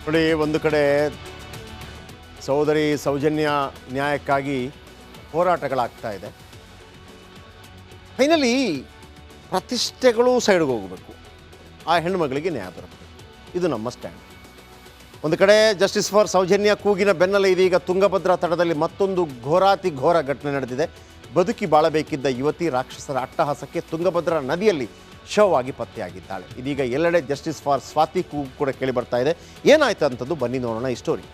ನೋಡಿ, ಒಂದು ಕಡೆ ಸಹೋದರಿ ಸೌಜನ್ಯ ನ್ಯಾಯಕ್ಕಾಗಿ ಹೋರಾಟಗಳಾಗ್ತಾ ಇದೆ. ಫೈನಲಿ ಪ್ರತಿಷ್ಠೆಗಳು ಸೈಡ್ಗೆ ಹೋಗಬೇಕು, ಆ ಹೆಣ್ಣುಮಗಳಿಗೆ ನ್ಯಾಯ ಬರಬೇಕು. ಇದು ನಮ್ಮ ಸ್ಟ್ಯಾಂಡ್. ಒಂದು ಕಡೆ ಜಸ್ಟಿಸ್ ಫಾರ್ ಸೌಜನ್ಯ ಕೂಗಿನ ಬೆನ್ನಲ್ಲೇ ಇದೀಗ ತುಂಗಭದ್ರಾ ತಟದಲ್ಲಿ ಮತ್ತೊಂದು ಘೋರಾತಿ ಘೋರ ಘಟನೆ ನಡೆದಿದೆ. ಬದುಕಿ ಬಾಳಬೇಕಿದ್ದ ಯುವತಿ ರಾಕ್ಷಸರ ಅಟ್ಟಹಾಸಕ್ಕೆ ತುಂಗಭದ್ರಾ ನದಿಯಲ್ಲಿ ಶವವಾಗಿ ಪತ್ತೆಯಾಗಿದ್ದಾಳೆ. ಇದೀಗ ಎಲ್ಲೆಡೆ ಜಸ್ಟಿಸ್ ಫಾರ್ ಸ್ವಾತಿ ಕೂಗು ಕೂಡ ಕೇಳಿ ಬರ್ತಾ ಇದೆ. ಏನಾಯ್ತು ಅಂತದ್ದು ಬನ್ನಿ ನೋಡೋಣ ಈ ಸ್ಟೋರಿ.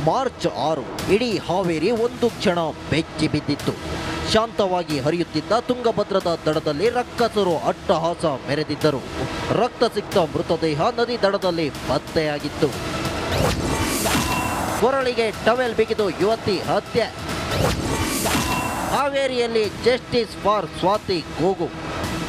ಮಾರ್ಚ್ 6 ಇಡೀ ಹಾವೇರಿ ಒಂದು ಕ್ಷಣ ಬೆಚ್ಚಿ ಬಿದ್ದಿತ್ತು. ಶಾಂತವಾಗಿ ಹರಿಯುತ್ತಿದ್ದ ತುಂಗಭದ್ರದ ದಡದಲ್ಲಿ ರಕ್ಕಸರು ಅಟ್ಟಹಾಸ ಮೆರೆದಿದ್ದರು. ರಕ್ತಸಿಕ್ತ ಮೃತದೇಹ ನದಿ ದಡದಲ್ಲಿ ಪತ್ತೆಯಾಗಿತ್ತು. ಕೊರಳಿಗೆ ಟವೆಲ್ ಬಿಗಿದು ಯುವತಿ ಹತ್ಯೆ. ಹಾವೇರಿಯಲ್ಲಿ ಜಸ್ಟಿಸ್ ಫಾರ್ ಸ್ವಾತಿ ಕೂಗು.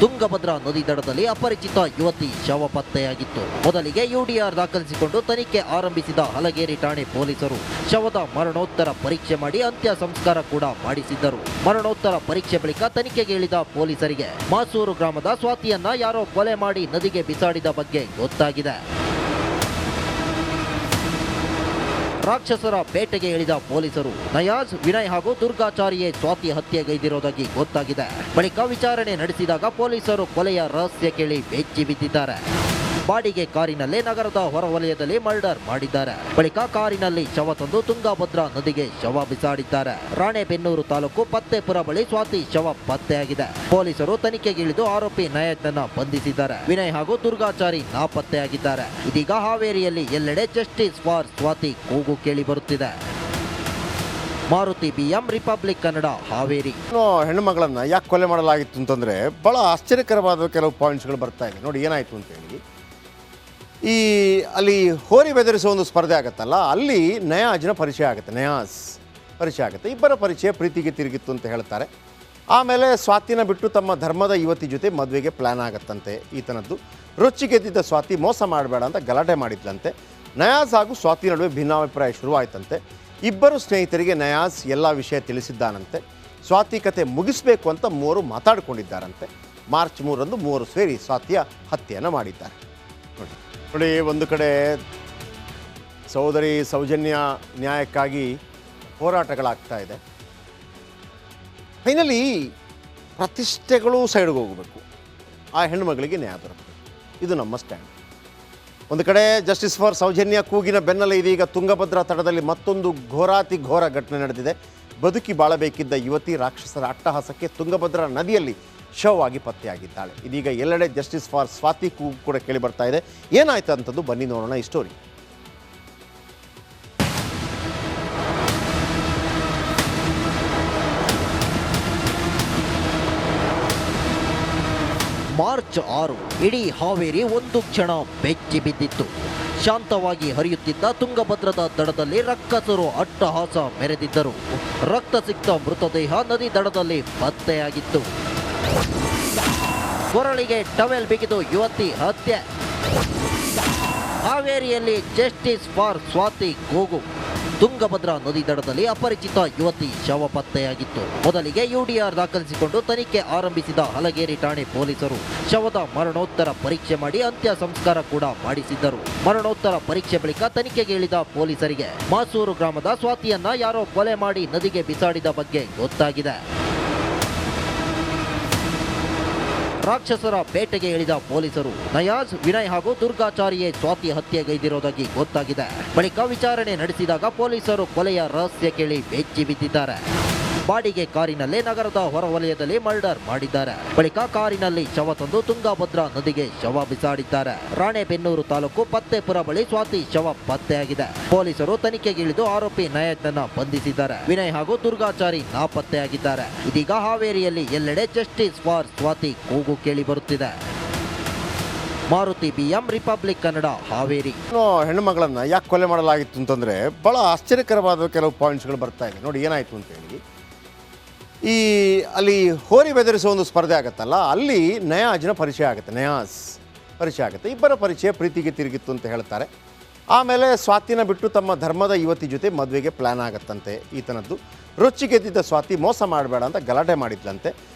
ತುಂಗಭದ್ರಾ ನದಿ ದಡದಲ್ಲಿ ಅಪರಿಚಿತ ಯುವತಿ ಶವ ಪತ್ತೆಯಾಗಿತ್ತು. ಮೊದಲಿಗೆ ಯುಡಿಆರ್ ದಾಖಲಿಸಿಕೊಂಡು ತನಿಖೆ ಆರಂಭಿಸಿದ ಹಲಗೇರಿ ಠಾಣೆ ಪೊಲೀಸರು ಶವದ ಮರಣೋತ್ತರ ಪರೀಕ್ಷೆ ಮಾಡಿ ಅಂತ್ಯ ಸಂಸ್ಕಾರ ಕೂಡ ಮಾಡಿಸಿದ್ದರು. ಮರಣೋತ್ತರ ಪರೀಕ್ಷೆ ಬಳಿಕ ತನಿಖೆಗೆ ಇಳಿದ ಪೊಲೀಸರಿಗೆ ಮಾಸೂರು ಗ್ರಾಮದ ಸ್ವಾತಿಯನ್ನ ಯಾರೋ ಕೊಲೆ ಮಾಡಿ ನದಿಗೆ ಬಿಸಾಡಿದ ಬಗ್ಗೆ ಗೊತ್ತಾಗಿದೆ. ರಾಕ್ಷಸರ ಬೇಟೆಗೆ ಇಳಿದ ಪೊಲೀಸರು ನಯಾಜ್, ವಿನಯ್ ಹಾಗೂ ದುರ್ಗಾಚಾರಿಯೇ ಸ್ವಾತಿ ಹತ್ಯೆಗೈದಿರೋದಾಗಿ ಗೊತ್ತಾಗಿದೆ. ಬಳಿಕ ವಿಚಾರಣೆ ನಡೆಸಿದಾಗ ಪೊಲೀಸರು ಕೊಲೆಯ ರಹಸ್ಯ ಕೇಳಿ ಬೆಚ್ಚಿ ಬಿದ್ದಿದ್ದಾರೆ. ಬಾಡಿಗೆ ಕಾರಿನಲ್ಲೇ ನಗರದ ಹೊರವಲಯದಲ್ಲಿ ಮರ್ಡರ್ ಮಾಡಿದ್ದಾರೆ. ಬಳಿಕ ಕಾರಿನಲ್ಲಿ ಶವ ತಂದು ತುಂಗಭದ್ರಾ ನದಿಗೆ ಶವ ಬಿಸಾಡಿದ್ದಾರೆ. ರಾಣೆಬೆನ್ನೂರು ತಾಲೂಕು ಪತ್ತೇಪುರ ಬಳಿ ಸ್ವಾತಿ ಶವ ಪತ್ತೆಯಾಗಿದೆ. ಪೊಲೀಸರು ತನಿಖೆಗೆ ಇಳಿದು ಆರೋಪಿ ನಯಜ್ಞನ ಬಂಧಿಸಿದ್ದಾರೆ. ವಿನಯ್ ಹಾಗೂ ದುರ್ಗಾಚಾರಿ ನಾಪತ್ತೆಯಾಗಿದ್ದಾರೆ. ಇದೀಗ ಹಾವೇರಿಯಲ್ಲಿ ಎಲ್ಲೆಡೆ ಜಸ್ಟಿಸ್ ಫಾರ್ ಸ್ವಾತಿ ಕೂಗು ಕೇಳಿ ಬರುತ್ತಿದೆ. Maruti BM, Republic Kannada, Haveri. ಹೆಣ್ಣುಮಗಳನ್ನ ಯಾಕೆ ಕೊಲೆ ಮಾಡಲಾಗಿತ್ತು ಅಂತಂದರೆ ಭಾಳ ಆಶ್ಚರ್ಯಕರವಾದ ಕೆಲವು ಪಾಯಿಂಟ್ಸ್ಗಳು ಬರ್ತಾ ಇದೆ. ನೋಡಿ ಏನಾಯಿತು ಅಂತೇಳಿ, ಅಲ್ಲಿ ಹೋರಿ ಬೆದರಿಸೋ ಒಂದು ಸ್ಪರ್ಧೆ ಆಗುತ್ತಲ್ಲ, ಅಲ್ಲಿ ನಯಾಜ್ನ ಪರಿಚಯ ಆಗುತ್ತೆ. ನಯಾಜ್ ಪರಿಚಯ ಆಗುತ್ತೆ. ಇಬ್ಬರ ಪರಿಚಯ ಪ್ರೀತಿಗೆ ತಿರುಗಿತ್ತು ಅಂತ ಹೇಳ್ತಾರೆ. ಆಮೇಲೆ ಸ್ವಾತಿನ ಬಿಟ್ಟು ತಮ್ಮ ಧರ್ಮದ ಯುವತಿ ಜೊತೆ ಮದುವೆಗೆ ಪ್ಲ್ಯಾನ್ ಆಗುತ್ತಂತೆ ಈತನದ್ದು. ರೊಚ್ಚಿಗೆದ್ದಿದ್ದ ಸ್ವಾತಿ ಮೋಸ ಮಾಡಬೇಡ ಅಂತ ಗಲಾಟೆ ಮಾಡಿದ್ಲಂತೆ. ನಯಾಜ್ ಹಾಗೂ ಸ್ವಾತಿ ನಡುವೆ ಭಿನ್ನಾಭಿಪ್ರಾಯ ಶುರುವಾಯ್ತಂತೆ. ಇಬ್ಬರು ಸ್ನೇಹಿತರಿಗೆ ನಯಾಜ್ ಎಲ್ಲ ವಿಷಯ ತಿಳಿಸಿದ್ದಾನಂತೆ. ಸ್ವಾತಿ ಕತೆ ಮುಗಿಸಬೇಕು ಅಂತ ಮೂವರು ಮಾತಾಡಿಕೊಂಡಿದ್ದಾರಂತೆ. ಮಾರ್ಚ್ 3ರಂದು ಮೂವರು ಸೇರಿ ಸ್ವಾತಿಯ ಹತ್ಯೆಯನ್ನು ಮಾಡಿದ್ದಾರೆ. ನೋಡಿ, ಒಂದು ಕಡೆ ಸಹೋದರಿ ಸೌಜನ್ಯ ನ್ಯಾಯಕ್ಕಾಗಿ ಹೋರಾಟಗಳಾಗ್ತಾ ಇದೆ. ಫೈನಲಿ ಪ್ರತಿಷ್ಠೆಗಳು ಸೈಡ್ಗೆ ಹೋಗಬೇಕು, ಆ ಹೆಣ್ಣುಮಗಳಿಗೆ ನ್ಯಾಯ ಬರಬೇಕು. ಇದು ನಮ್ಮ ಸ್ಟ್ಯಾಂಡ್. ಒಂದು ಕಡೆ ಜಸ್ಟಿಸ್ ಫಾರ್ ಸೌಜನ್ಯ ಕೂಗಿನ ಬೆನ್ನಲ್ಲೇ ಇದೀಗ ತುಂಗಭದ್ರಾ ತಟದಲ್ಲಿ ಮತ್ತೊಂದು ಘೋರಾತಿ ಘೋರ ಘಟನೆ ನಡೆದಿದೆ. ಬದುಕಿ ಬಾಳಬೇಕಿದ್ದ ಯುವತಿ ರಾಕ್ಷಸರ ಅಟ್ಟಹಾಸಕ್ಕೆ ತುಂಗಭದ್ರಾ ನದಿಯಲ್ಲಿ ಶವವಾಗಿ ಪತ್ತೆಯಾಗಿದ್ದಾಳೆ. ಇದೀಗ ಎಲ್ಲೆಡೆ ಜಸ್ಟಿಸ್ ಫಾರ್ ಸ್ವಾತಿ ಕೂಗು ಕೂಡ ಕೇಳಿ ಬರ್ತಾ ಇದೆ. ಏನಾಯ್ತು ಅಂತದ್ದು ಬನ್ನಿ ನೋಡೋಣ ಈ ಸ್ಟೋರಿ. ಮಾರ್ಚ್ 6 ಇಡೀ ಹಾವೇರಿ ಒಂದು ಕ್ಷಣ ಬೆಚ್ಚಿ ಬಿದ್ದಿತ್ತು. ಶಾಂತವಾಗಿ ಹರಿಯುತ್ತಿದ್ದ ತುಂಗಭದ್ರದ ದಡದಲ್ಲಿ ರಕ್ಕಸರು ಅಟ್ಟಹಾಸ ಮೆರೆದಿದ್ದರು. ರಕ್ತಸಿಕ್ತ ಮೃತದೇಹ ನದಿ ದಡದಲ್ಲಿ ಪತ್ತೆಯಾಗಿತ್ತು. ಕೊರಳಿಗೆ ಟವೆಲ್ ಬಿಗಿದು ಯುವತಿ ಹತ್ಯೆ. ಹಾವೇರಿಯಲ್ಲಿ ಜಸ್ಟಿಸ್ ಫಾರ್ ಸ್ವಾತಿ ಕೂಗು. ತುಂಗಭದ್ರಾ ನದಿ ದಡದಲ್ಲಿ ಅಪರಿಚಿತ ಯುವತಿ ಶವ ಪತ್ತೆಯಾಗಿತ್ತು. ಮೊದಲಿಗೆ ಯುಡಿಆರ್ ದಾಖಲಿಸಿಕೊಂಡು ತನಿಖೆ ಆರಂಭಿಸಿದ ಹಲಗೇರಿ ಠಾಣೆ ಪೊಲೀಸರು ಶವದ ಮರಣೋತ್ತರ ಪರೀಕ್ಷೆ ಮಾಡಿ ಅಂತ್ಯ ಸಂಸ್ಕಾರ ಕೂಡ ಮಾಡಿಸಿದ್ದರು. ಮರಣೋತ್ತರ ಪರೀಕ್ಷೆ ಬಳಿಕ ತನಿಖೆಗೆ ಇಳಿದ ಪೊಲೀಸರಿಗೆ ಮಾಸೂರು ಗ್ರಾಮದ ಸ್ವಾತಿಯನ್ನ ಯಾರೋ ಕೊಲೆ ಮಾಡಿ ನದಿಗೆ ಬಿಸಾಡಿದ ಬಗ್ಗೆ ಗೊತ್ತಾಗಿದೆ. ರಾಕ್ಷಸರ ಬೇಟೆಗೆ ಇಳಿದ ಪೊಲೀಸರು ನಯಾಜ್, ವಿನಯ್ ಹಾಗೂ ದುರ್ಗಾಚಾರಿಯೇ ಸ್ವಾತಿ ಹತ್ಯೆಗೈದಿರೋದಾಗಿ ಗೊತ್ತಾಗಿದೆ. ಬಳಿಕ ವಿಚಾರಣೆ ನಡೆಸಿದಾಗ ಪೊಲೀಸರು ಕೊಲೆಯ ರಹಸ್ಯ ಕೇಳಿ ಬೆಚ್ಚಿ ಬಿದ್ದಿದ್ದಾರೆ. ಬಾಡಿಗೆ ಕಾರಿನಲ್ಲೇ ನಗರದ ಹೊರವಲಯದಲ್ಲಿ ಮರ್ಡರ್ ಮಾಡಿದ್ದಾರೆ. ಬಳಿಕ ಕಾರಿನಲ್ಲಿ ಶವ ತಂದು ತುಂಗಭದ್ರಾ ನದಿಗೆ ಶವ ಬಿಸಾಡಿದ್ದಾರೆ. ರಾಣೆಬೆನ್ನೂರು ತಾಲೂಕು ಪತ್ತೇಪುರ ಬಳಿ ಸ್ವಾತಿ ಶವ ಪತ್ತೆಯಾಗಿದೆ. ಪೊಲೀಸರು ತನಿಖೆಗೆ ಇಳಿದು ಆರೋಪಿ ನಯಜ್ಞನ ಬಂಧಿಸಿದ್ದಾರೆ. ವಿನಯ್ ಹಾಗೂ ದುರ್ಗಾಚಾರಿ ನಾಪತ್ತೆಯಾಗಿದ್ದಾರೆ. ಇದೀಗ ಹಾವೇರಿಯಲ್ಲಿ ಎಲ್ಲೆಡೆ ಜಸ್ಟಿಸ್ ಫಾರ್ ಸ್ವಾತಿ ಕೂಗು ಕೇಳಿ ಬರುತ್ತಿದೆ. Maruti BM, Republic Kannada, Haveri. ಹೆಣ್ಣುಮಗಳನ್ನ ಯಾಕೆ ಕೊಲೆ ಮಾಡಲಾಗಿತ್ತು ಅಂತಂದರೆ ಭಾಳ ಆಶ್ಚರ್ಯಕರವಾದ ಕೆಲವು ಪಾಯಿಂಟ್ಸ್ಗಳು ಬರ್ತಾ ಇದೆ. ನೋಡಿ ಏನಾಯಿತು ಅಂತೇಳಿ, ಅಲ್ಲಿ ಹೋರಿ ಬೆದರಿಸೋ ಒಂದು ಸ್ಪರ್ಧೆ ಆಗುತ್ತಲ್ಲ, ಅಲ್ಲಿ ನಯಾಜ್ನ ಪರಿಚಯ ಆಗುತ್ತೆ. ನಯಾಜ್ ಪರಿಚಯ ಆಗುತ್ತೆ. ಇಬ್ಬರ ಪರಿಚಯ ಪ್ರೀತಿಗೆ ತಿರುಗಿತ್ತು ಅಂತ ಹೇಳ್ತಾರೆ. ಆಮೇಲೆ ಸ್ವಾತಿನ ಬಿಟ್ಟು ತಮ್ಮ ಧರ್ಮದ ಯುವತಿ ಜೊತೆ ಮದುವೆಗೆ ಪ್ಲ್ಯಾನ್ ಆಗುತ್ತಂತೆ ಈತನದ್ದು. ರೊಚ್ಚಿಗೆದ್ದಿದ್ದ ಸ್ವಾತಿ ಮೋಸ ಮಾಡಬೇಡ ಅಂತ ಗಲಾಟೆ ಮಾಡಿದ್ಲಂತೆ.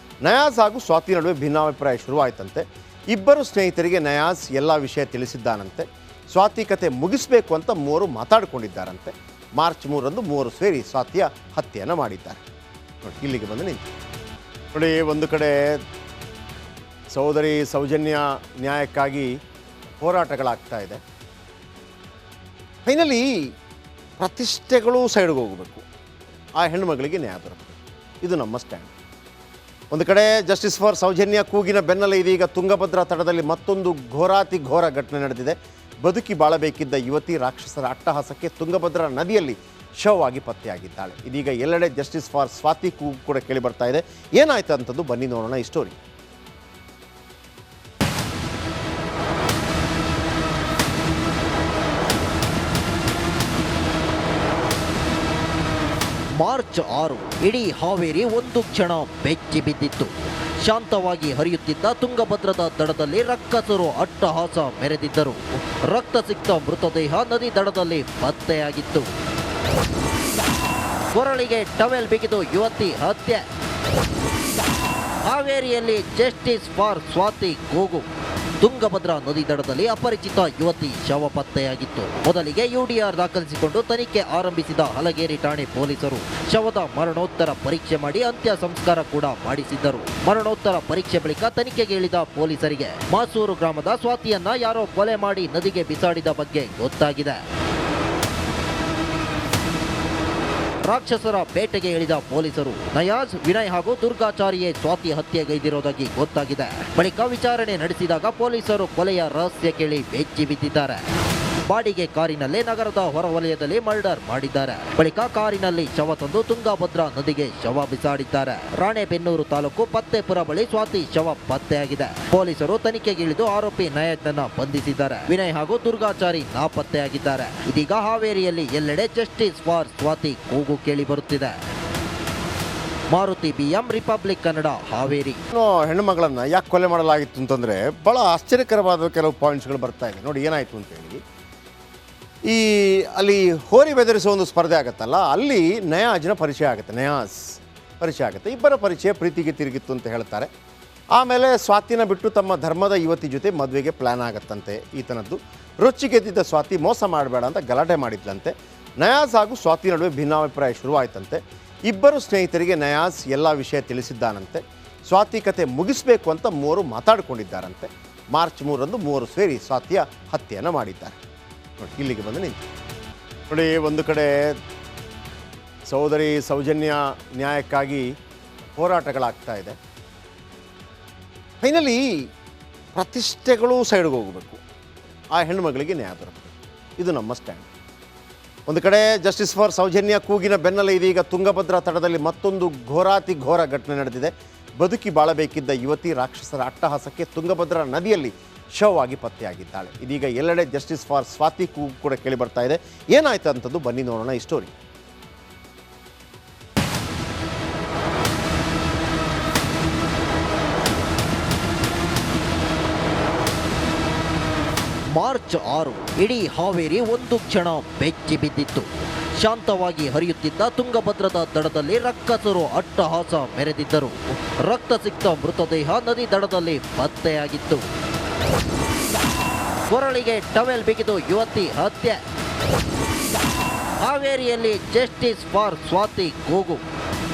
ನಯಾಜ್ ಹಾಗೂ ಸ್ವಾತಿ ನಡುವೆ ಭಿನ್ನಾಭಿಪ್ರಾಯ ಶುರುವಾಯಿತಂತೆ. ಇಬ್ಬರು ಸ್ನೇಹಿತರಿಗೆ ನಯಾಜ್ ಎಲ್ಲ ವಿಷಯ ತಿಳಿಸಿದ್ದಾನಂತೆ. ಸ್ವಾತಿ ಕತೆ ಮುಗಿಸಬೇಕು ಅಂತ ಮೂವರು ಮಾತಾಡಿಕೊಂಡಿದ್ದಾರಂತೆ. ಮಾರ್ಚ್ 3ರಂದು ಮೂವರು ಸೇರಿ ಸ್ವಾತಿಯ ಹತ್ಯೆಯನ್ನು ಮಾಡಿದ್ದಾರೆ. ನೋಡಿ, ಇಲ್ಲಿಗೆ ಬಂದು ನಿಂತು ನೋಡಿ, ಒಂದು ಕಡೆ ಸಹೋದರಿ ಸೌಜನ್ಯ ನ್ಯಾಯಕ್ಕಾಗಿ ಹೋರಾಟಗಳಾಗ್ತಾ ಇದೆ. ಫೈನಲಿ ಪ್ರತಿಷ್ಠೆಗಳು ಸೈಡ್ಗೆ ಹೋಗಬೇಕು, ಆ ಹೆಣ್ಣುಮಗಳಿಗೆ ನ್ಯಾಯ ದೊರಕಬೇಕು. ಇದು ನಮ್ಮ ಸ್ಟ್ಯಾಂಡ್. ಒಂದು ಕಡೆ ಜಸ್ಟಿಸ್ ಫಾರ್ ಸೌಜನ್ಯ ಕೂಗಿನ ಬೆನ್ನಲ್ಲೇ ಇದೀಗ ತುಂಗಭದ್ರಾ ತಟದಲ್ಲಿ ಮತ್ತೊಂದು ಘೋರಾತಿ ಘೋರ ಘಟನೆ ನಡೆದಿದೆ. ಬದುಕಿ ಬಾಳಬೇಕಿದ್ದ ಯುವತಿ ರಾಕ್ಷಸರ ಅಟ್ಟಹಾಸಕ್ಕೆ ತುಂಗಭದ್ರಾ ನದಿಯಲ್ಲಿ ಶವವಾಗಿ ಪತ್ತೆಯಾಗಿದ್ದಾಳೆ. ಇದೀಗ ಎಲ್ಲೆಡೆ ಜಸ್ಟಿಸ್ ಫಾರ್ ಸ್ವಾತಿ ಕೂಗು ಕೂಡ ಕೇಳಿ ಬರ್ತಾ ಇದೆ. ಏನಾಯ್ತು ಅಂತದ್ದು ಬನ್ನಿ ನೋಡೋಣ ಈ ಸ್ಟೋರಿ. ಮಾರ್ಚ್ 6 ಇಡೀ ಹಾವೇರಿ ಒಂದು ಕ್ಷಣ ಬೆಚ್ಚಿ ಬಿದ್ದಿತ್ತು. ಶಾಂತವಾಗಿ ಹರಿಯುತ್ತಿದ್ದ ತುಂಗಭದ್ರದ ದಡದಲ್ಲಿ ರಕ್ಕಸರು ಅಟ್ಟಹಾಸ ಮೆರೆದಿದ್ದರು. ರಕ್ತ ಸಿಕ್ತ ಮೃತದೇಹ ನದಿ ದಡದಲ್ಲಿ ಪತ್ತೆಯಾಗಿತ್ತು. ಕೊರಳಿಗೆ ಟವೆಲ್ ಬಿಗಿದು ಯುವತಿ ಹತ್ಯೆ. ಹಾವೇರಿಯಲ್ಲಿ ಜಸ್ಟಿಸ್ ಫಾರ್ ಸ್ವಾತಿ ಕೂಗು. ತುಂಗಭದ್ರಾ ನದಿ ದಡದಲ್ಲಿ ಅಪರಿಚಿತ ಯುವತಿ ಶವ ಪತ್ತೆಯಾಗಿತ್ತು. ಮೊದಲಿಗೆ ಯುಡಿಆರ್ ದಾಖಲಿಸಿಕೊಂಡು ತನಿಖೆ ಆರಂಭಿಸಿದ ಹಲಗೇರಿ ಠಾಣೆ ಪೊಲೀಸರು ಶವದ ಮರಣೋತ್ತರ ಪರೀಕ್ಷೆ ಮಾಡಿ ಅಂತ್ಯ ಸಂಸ್ಕಾರ ಕೂಡ ಮಾಡಿಸಿದ್ದರು. ಮರಣೋತ್ತರ ಪರೀಕ್ಷೆ ಬಳಿಕ ತನಿಖೆಗೆ ಇಳಿದ ಪೊಲೀಸರಿಗೆ ಮಾಸೂರು ಗ್ರಾಮದ ಸ್ವಾತಿಯನ್ನ ಯಾರೋ ಕೊಲೆ ಮಾಡಿ ನದಿಗೆ ಬಿಸಾಡಿದ ಬಗ್ಗೆ ಗೊತ್ತಾಗಿದೆ. ರಾಕ್ಷಸರ ಬೇಟೆಗೆ ಇಳಿದ ಪೊಲೀಸರು ನಯಾಜ್, ವಿನಯ್ ಹಾಗೂ ದುರ್ಗಾಚಾರಿಯೇ ಸ್ವಾತಿ ಹತ್ಯೆಗೈದಿರೋದಾಗಿ ಗೊತ್ತಾಗಿದೆ. ಬಳಿಕ ವಿಚಾರಣೆ ನಡೆಸಿದಾಗ ಪೊಲೀಸರು ಕೊಲೆಯ ರಹಸ್ಯ ಕೇಳಿ ಬೆಚ್ಚಿ ಬಿದ್ದಿದ್ದಾರೆ. ಬಾಡಿಗೆ ಕಾರಿನಲ್ಲೇ ನಗರದ ಹೊರವಲಯದಲ್ಲಿ ಮರ್ಡರ್ ಮಾಡಿದ್ದಾರೆ. ಬಳಿಕ ಕಾರಿನಲ್ಲಿ ಶವ ತಂದು ತುಂಗಭದ್ರಾ ನದಿಗೆ ಶವ ಬಿಸಾಡಿದ್ದಾರೆ. ರಾಣೆಬೆನ್ನೂರು ತಾಲೂಕು ಪತ್ತೇಪುರ ಬಳಿ ಸ್ವಾತಿ ಶವ ಪತ್ತೆಯಾಗಿದೆ. ಪೊಲೀಸರು ತನಿಖೆಗಿಳಿದು ಆರೋಪಿ ನಯಾಜ್ನನ್ನ ಬಂಧಿಸಿದ್ದಾರೆ. ವಿನಯ್ ಹಾಗೂ ದುರ್ಗಾಚಾರಿ ನಾಪತ್ತೆಯಾಗಿದ್ದಾರೆ. ಇದೀಗ ಹಾವೇರಿಯಲ್ಲಿ ಎಲ್ಲೆಡೆ ಜಸ್ಟಿಸ್ ಫಾರ್ ಸ್ವಾತಿ ಕೂಗು ಕೇಳಿ ಬರುತ್ತಿದೆ. Maruti BM, Republic Kannada, Haveri. ಹೆಣ್ಣುಮಗಳನ್ನು ಯಾಕೆ ಕೊಲೆ ಮಾಡಲಾಗಿತ್ತು ಅಂತಂದರೆ ಭಾಳ ಆಶ್ಚರ್ಯಕರವಾದ ಕೆಲವು ಪಾಯಿಂಟ್ಸ್ಗಳು ಬರ್ತಾ ಇದೆ. ನೋಡಿ ಏನಾಯಿತು ಅಂತೇಳಿ, ಈ ಅಲ್ಲಿ ಹೋರಿ ಬೆದರಿಸೋ ಒಂದು ಸ್ಪರ್ಧೆ ಆಗುತ್ತಲ್ಲ, ಅಲ್ಲಿ ನಯಾಜ್ನ ಪರಿಚಯ ಆಗುತ್ತೆ. ನಯಾಜ್ ಪರಿಚಯ ಆಗುತ್ತೆ. ಇಬ್ಬರ ಪರಿಚಯ ಪ್ರೀತಿಗೆ ತಿರುಗಿತ್ತು ಅಂತ ಹೇಳ್ತಾರೆ. ಆಮೇಲೆ ಸ್ವಾತಿನ ಬಿಟ್ಟು ತಮ್ಮ ಧರ್ಮದ ಯುವತಿ ಜೊತೆ ಮದುವೆಗೆ ಪ್ಲ್ಯಾನ್ ಆಗುತ್ತಂತೆ ಈತನದ್ದು. ರೊಚ್ಚಿಗೆದ್ದಿದ್ದ ಸ್ವಾತಿ ಮೋಸ ಮಾಡಬೇಡ ಅಂತ ಗಲಾಟೆ ಮಾಡಿದ್ಲಂತೆ. ನಯಾಜ್ ಹಾಗೂ ಸ್ವಾತಿ ನಡುವೆ ಭಿನ್ನಾಭಿಪ್ರಾಯ ಶುರುವಾಯಿತಂತೆ. ಇಬ್ಬರು ಸ್ನೇಹಿತರಿಗೆ ನಯಾಜ್ ಎಲ್ಲ ವಿಷಯ ತಿಳಿಸಿದ್ದಾನಂತೆ. ಸ್ವಾತಿ ಕತೆ ಮುಗಿಸಬೇಕು ಅಂತ ಮೂವರು ಮಾತಾಡಿಕೊಂಡಿದ್ದಾರಂತೆ. ಮಾರ್ಚ್ 3ರಂದು ಮೂವರು ಸೇರಿ ಸ್ವಾತಿಯ ಹತ್ಯೆಯನ್ನು ಮಾಡಿದ್ದಾರೆ. ನೋಡಿ, ಇಲ್ಲಿಗೆ ಬಂದು ನಿಂತು ನೋಡಿ, ಒಂದು ಕಡೆ ಸಹೋದರಿ ಸೌಜನ್ಯ ನ್ಯಾಯಕ್ಕಾಗಿ ಹೋರಾಟಗಳಾಗ್ತಾ ಇದೆ. ಫೈನಲಿ ಪ್ರತಿಷ್ಠೆಗಳು ಸೈಡ್ಗೆ ಹೋಗಬೇಕು, ಆ ಹೆಣ್ಣುಮಗಳಿಗೆ ನ್ಯಾಯ ದೊರಕಬೇಕು. ಇದು ನಮ್ಮ ಸ್ಟ್ಯಾಂಡ್. ಒಂದು ಕಡೆ ಜಸ್ಟಿಸ್ ಫಾರ್ ಸೌಜನ್ಯ ಕೂಗಿನ ಬೆನ್ನಲ್ಲೇ ಇದೀಗ ತುಂಗಭದ್ರಾ ತಟದಲ್ಲಿ ಮತ್ತೊಂದು ಘೋರಾತಿ ಘೋರ ಘಟನೆ ನಡೆದಿದೆ. ಬದುಕಿ ಬಾಳಬೇಕಿದ್ದ ಯುವತಿ ರಾಕ್ಷಸರ ಅಟ್ಟಹಾಸಕ್ಕೆ ತುಂಗಭದ್ರಾ ನದಿಯಲ್ಲಿ ಶವವಾಗಿ ಪತ್ತೆಯಾಗಿದ್ದಾಳೆ. ಇದೀಗ ಎಲ್ಲೆಡೆ ಜಸ್ಟಿಸ್ ಫಾರ್ ಸ್ವಾತಿ ಕೂಗು ಕೂಡ ಕೇಳಿ ಬರ್ತಾ ಇದೆ. ಏನಾಯ್ತು ಅಂತದ್ದು ಬನ್ನಿ ನೋಡೋಣ ಈ ಸ್ಟೋರಿ. ಮಾರ್ಚ್ 6 ಇಡೀ ಹಾವೇರಿ ಒಂದು ಕ್ಷಣ ಬೆಚ್ಚಿ ಬಿದ್ದಿತ್ತು. ಶಾಂತವಾಗಿ ಹರಿಯುತ್ತಿದ್ದ ತುಂಗಭದ್ರದ ದಡದಲ್ಲಿ ರಕ್ಕಸರು ಅಟ್ಟಹಾಸ ಮೆರೆದಿದ್ದರು. ರಕ್ತ ಸಿಕ್ತ ಮೃತದೇಹ ನದಿ ದಡದಲ್ಲಿ ಪತ್ತೆಯಾಗಿತ್ತು. ಕೊರಳಿಗೆ ಟವೆಲ್ ಬಿಗಿದು ಯುವತಿ ಹತ್ಯೆ. ಹಾವೇರಿಯಲ್ಲಿ ಜಸ್ಟಿಸ್ ಫಾರ್ ಸ್ವಾತಿ ಕೂಗು.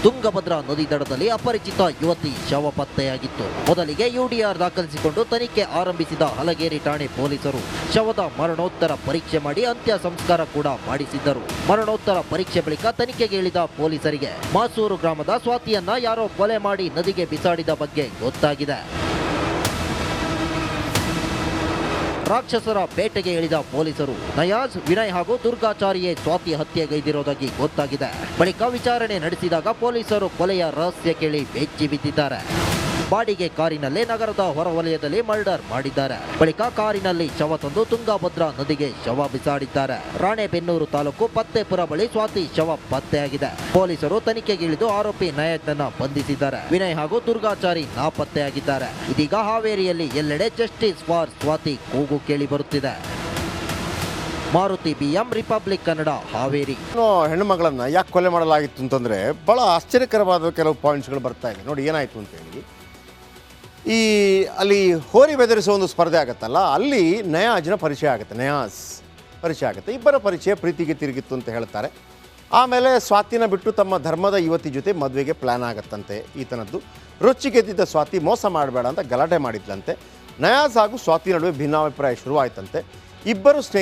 ತುಂಗಭದ್ರಾ ನದಿ ದಡದಲ್ಲಿ ಅಪರಿಚಿತ ಯುವತಿ ಶವ ಪತ್ತೆಯಾಗಿತ್ತು. ಮೊದಲಿಗೆ ಯುಡಿಆರ್ ದಾಖಲಿಸಿಕೊಂಡು ತನಿಖೆ ಆರಂಭಿಸಿದ ಹಲಗೇರಿ ಠಾಣೆ ಪೊಲೀಸರು ಶವದ ಮರಣೋತ್ತರ ಪರೀಕ್ಷೆ ಮಾಡಿ ಅಂತ್ಯ ಸಂಸ್ಕಾರ ಕೂಡ ಮಾಡಿಸಿದ್ದರು. ಮರಣೋತ್ತರ ಪರೀಕ್ಷೆ ಬಳಿಕ ತನಿಖೆಗೆ ಇಳಿದ ಪೊಲೀಸರಿಗೆ ಮಾಸೂರು ಗ್ರಾಮದ ಸ್ವಾತಿಯನ್ನ ಯಾರೋ ಕೊಲೆ ಮಾಡಿ ನದಿಗೆ ಬಿಸಾಡಿದ ಬಗ್ಗೆ ಗೊತ್ತಾಗಿದೆ. ರಾಕ್ಷಸರ ಬೇಟೆಗೆ ಇಳಿದ ಪೊಲೀಸರು ನಯಾಜ್, ವಿನಯ್ ಹಾಗೂ ದುರ್ಗಾಚಾರಿಯೇ ಸ್ವಾತಿ ಹತ್ಯೆಗೈದಿರೋದಾಗಿ ಗೊತ್ತಾಗಿದೆ. ಬಳಿಕ ವಿಚಾರಣೆ ನಡೆಸಿದಾಗ ಪೊಲೀಸರು ಕೊಲೆಯ ರಹಸ್ಯ ಕೇಳಿ ಬೆಚ್ಚಿ ಬಿದ್ದಿದ್ದಾರೆ. ಬಾಡಿಗೆ ಕಾರಿನಲ್ಲೇ ನಗರದ ಹೊರವಲಯದಲ್ಲಿ ಮರ್ಡರ್ ಮಾಡಿದ್ದಾರೆ. ಬಳಿಕ ಕಾರಿನಲ್ಲಿ ಶವ ತಂದು ತುಂಗಭದ್ರಾ ನದಿಗೆ ಶವ ಬಿಸಾಡಿದ್ದಾರೆ. ರಾಣೆಬೆನ್ನೂರು ತಾಲೂಕು ಪತ್ತೇಪುರ ಬಳಿ ಸ್ವಾತಿ ಶವ ಪತ್ತೆಯಾಗಿದೆ. ಪೊಲೀಸರು ತನಿಖೆಗಿಳಿದು ಆರೋಪಿ ನಯಾಜ್ನನ್ನ ಬಂಧಿಸಿದ್ದಾರೆ. ವಿನಯ್ ಹಾಗೂ ದುರ್ಗಾಚಾರಿ ನಾಪತ್ತೆಯಾಗಿದ್ದಾರೆ. ಇದೀಗ ಹಾವೇರಿಯಲ್ಲಿ ಎಲ್ಲೆಡೆ ಜಸ್ಟಿಸ್ ಫಾರ್ ಸ್ವಾತಿ ಕೂಗು ಕೇಳಿ ಬರುತ್ತಿದೆ. Maruti BM Republic Kannada Haveri. ಇನ್ನು ಹೆಣ್ಣು ಮಗಳನ್ನು ಯಾಕೆ ಕೊಲೆ ಮಾಡಲಾಗಿತ್ತು ಅಂತಂದರೆ ಭಾಳ ಆಶ್ಚರ್ಯಕರವಾದ ಕೆಲವು ಪಾಯಿಂಟ್ಸ್ಗಳು ಬರ್ತಾ ಇದೆ. ನೋಡಿ ಏನಾಯಿತು ಅಂತೇಳಿ, ಈ ಅಲ್ಲಿ ಹೋರಿ ಬೆದರಿಸೋ ಒಂದು ಸ್ಪರ್ಧೆ ಆಗುತ್ತಲ್ಲ, ಅಲ್ಲಿ ನಯಾಜ್ನ ಪರಿಚಯ ಆಗುತ್ತೆ. ನಯಾಜ್ ಪರಿಚಯ ಆಗುತ್ತೆ. ಇಬ್ಬರ ಪರಿಚಯ ಪ್ರೀತಿಗೆ ತಿರುಗಿತ್ತು ಅಂತ ಹೇಳ್ತಾರೆ. ಆಮೇಲೆ ಸ್ವಾತಿನ ಬಿಟ್ಟು ತಮ್ಮ ಧರ್ಮದ ಯುವತಿ ಜೊತೆ ಮದುವೆಗೆ ಪ್ಲ್ಯಾನ್ ಆಗುತ್ತಂತೆ ಈತನದ್ದು. ರೊಚ್ಚಿಗೆದ್ದಿದ್ದ ಸ್ವಾತಿ ಮೋಸ ಮಾಡಬೇಡ ಅಂತ ಗಲಾಟೆ ಮಾಡಿದ್ಲಂತೆ. ನಯಾಜ್ ಹಾಗೂ ಸ್ವಾತಿ ನಡುವೆ ಭಿನ್ನಾಭಿಪ್ರಾಯ ಶುರುವಾಯ್ತಂತೆ. ಇಬ್ಬರು